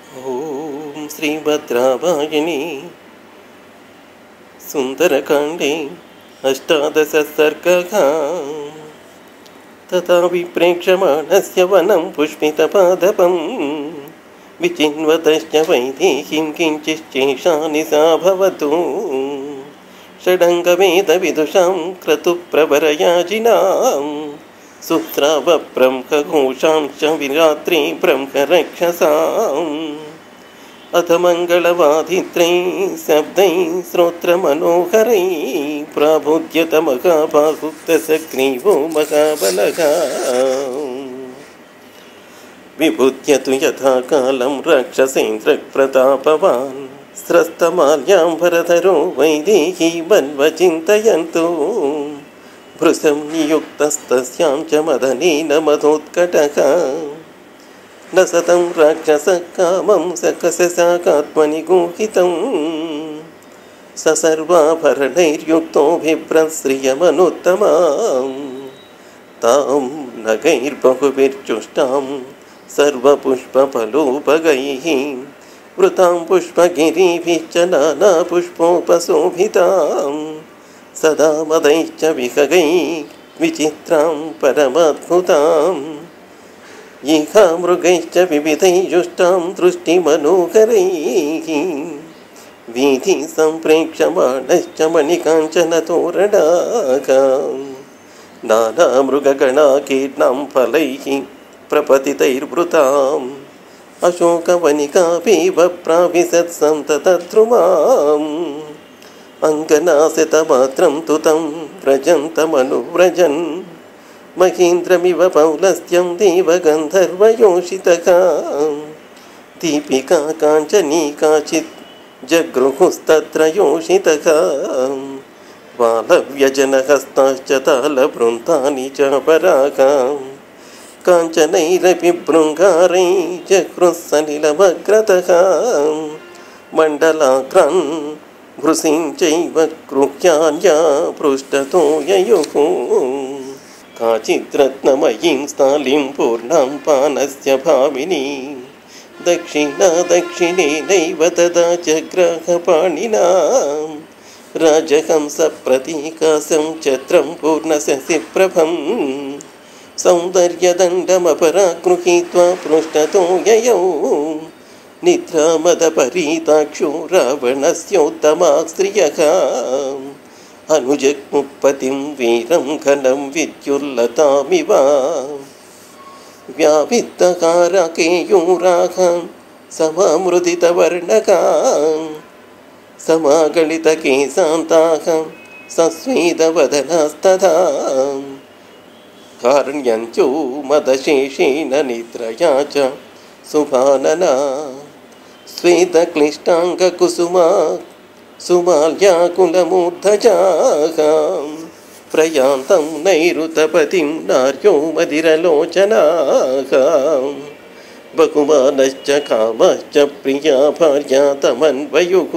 ఓం శ్రీభద్రావాయిని సుందరకాండే అష్టాదశ సర్గః. తథా విప్రేక్షమాణస్య వనం పుష్పితపాదపం విచిన్వతశ్చ వైదేహీం కించిశ్చేషాని సా భవతు షడంగవేద విదుషాం క్రతుప్రవరయాజినాం సుత్రావ బ్రహ్మఘోషాంశ విరాత్రి బ్రహ్మరక్షసాం అథ మంగళవాదిత్రై శబ్దై శ్రోత్రమనోహరై ప్రాబుధ్యత మహాబాహుక్తసగ్రీవో మహాబలః విబుధ్యతు యథాకాలం రాక్షసేంద్రప్రతాపవాన్ స్రస్తమాల్యాంబరధరో వైదేహీ మన్వచింతయంతు భృశం నియుక్తస్తస్యాం చ మదనేన మధోత్కటః న సతం రాక్షసకామం సకససాకాత్మని గూహితం స సర్వాభరణైర్యుక్తో బిభ్రశ్రియమనుత్తమాం తాం నగైర్బహుభిర్చుష్టాం సర్వపుష్పఫలోపగైః వృతాం పుష్పగిరీభిశ్చ నానాపుష్పోపశోభితాం సదా మదైశ్చ విహగై విచిత్రాం పరమాద్భుతాం ఈహా మృగైశ్చ వివిధైజుష్టాం దృష్టిమనోహరైః వీధి సంప్రేక్షమాణశ్చ మణికాంచనతోరణాకాం నానామృగగణాకీర్ణాం ఫలైః ప్రపతితైర్వృతాం అశోకవనికాపీవ ప్రావిశత్సంతతద్రుమాం అంగనాశతమాత్రం తు తం వ్రజంతమనువ్రజన్ మహీంద్రమివ పౌలస్త్యం దేవగంధర్వయోషితః దీపికా కాంచనీ కాచిత్ జగృహుస్తత్ర యోషితః బాలవ్యజనహస్తాశ్చ తాళబృంతాని చ పరాగా కాంచనైరపి భృంగారై జగృస్సలిలమగ్రతః మండలాగ్రాన్ భృశించైవ గృహ్యాన్యా పృష్ఠతో యయుః కాచిద్రత్నమయీం స్థాళీం పూర్ణాం పానస్య భామినీ దక్షిణేనైవ తదా జగ్రాహపాణినా రాజహంస ప్రతీకాశం ఛత్రం పూర్ణశశిప్రభం సౌందర్యదండమపరాగృహీత్వా పృష్ఠతో యయౌ నిద్రామదపరీతాక్షో రావణస్యోత్తమాశ్రియః అనుజగ్ముపతిం వీరం ఘనం విద్యుల్లతామివ వ్యావిత్తకారకేయూరాః సమామృదితవర్ణకాః సమాగళితకేశాంతాః సస్వేదవదనాస్తథా కారుణ్యంచో మదశేషేణ నిద్రయా చ సుభాననా శ్వేతక్లిష్టాంగకుసుమా సుమాల్యాకులమూర్ధజాః ప్రయాంతం నైరుతపతిం నార్యో మదిరలోచనాః బహుమానశ్చ కామశ్చ ప్రియా భార్యా తమన్వయుః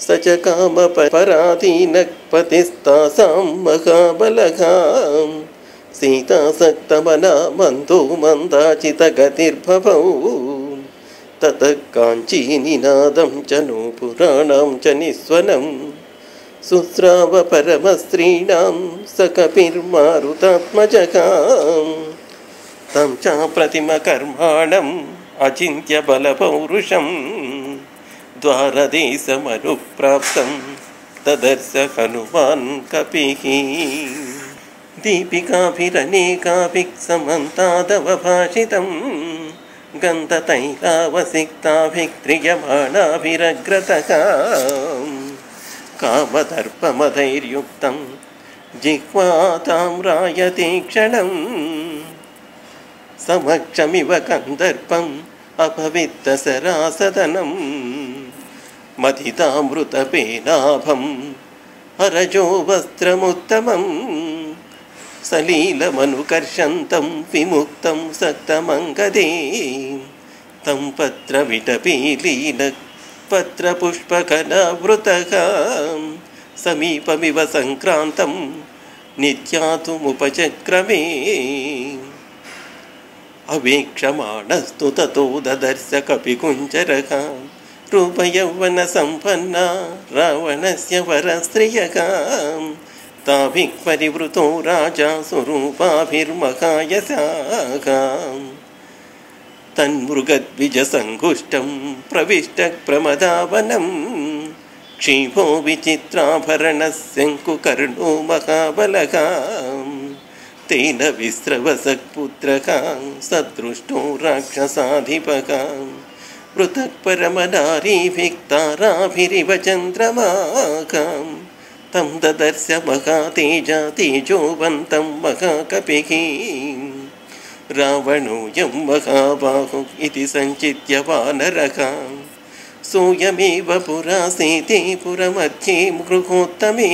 స చ కామపరాధీనః పతిస్తాసాం మహాబలః సీతాసక్తమనా మందో మందాచితగతిర్భవౌ తతః కాంచీనినాదం చ నూపురాణాం చ నిస్వనం శుశ్రావ పరమస్త్రీణాం స కపిర్మారుతాత్మజః తం చ ప్రతిమకర్మాణం అచింత్య బలపౌరుషం ద్వారదేశమనుప్రాప్తం దదర్శ హనుమాన్ కపిః దీపికాభిరనేకాభిః సమంతాదవభాషితం గంధతైలావసిక్తాభిః త్రియమాణాభిరగ్రతః కామదర్పమధైర్యుక్తం జిహ్వా తామ్రాయతే క్షణం సమక్షమివ కందర్పం అపవిత్తసరాసదనం మథితామృతపేనాభం హరజో వస్త్రముత్తమం సలీలమనుకర్షంతం విముక్తం సక్తమంగదే తం పత్రవిటపీలీల పత్రపుష్పకలావృతః సమీపమివ సంక్రాంతం నిత్యాతుముపచక్రమే अवेक्षमाणस्तु ततो ददर्श कपिकुञ्जरः रूपयौवनसम्पन्ना रावणस्य वरस्त्रियः ताभिः परिवृतो राजा स्वरूपाभिर्महायशाः तन्मृगद्विजसङ्गुष्टं प्रविष्टः प्रमदावनं क्षीभो विचित्राभरणस्यङ्कुकर्णो महाबलः तेन विस्रवसः पुत्रः सदृष्टो राक्षसाधिपः पृथक् परमनारीभिः ताराभिरिव चन्द्रमाः तं ददर्श महातेजा तेजोवन्तं महाकपिः रावणोऽयं महाबाहुः इति सञ्चित्य वानरः सोऽयमेव पुरासीते पुरमध्ये गृहोत्तमे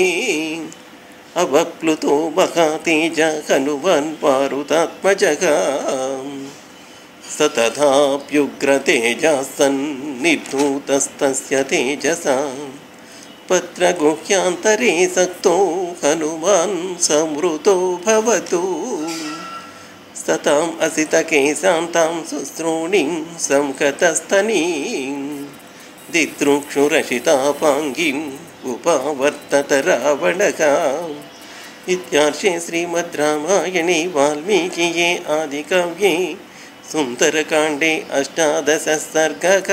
अवप्लुतो महातेजा हनुमान् मारुतात्मजः स तथाप्युग्रतेजः सन्निभूतस्तस्य तेजसा पत्रगुह्यान्तरे सक्तो हनुमान् संवृतो भवतु सताम् असितकेशान्तां शुश्रूणीं संहतस्तनीं दिदृक्षुरशितापाङ्गीम् उपावर्तत रावणः। इत्यार्षे श्रीमद् रामायणे वाल्मीकिये आदिकाव्ये सुन्दरकाण्डे 18 सर्गः।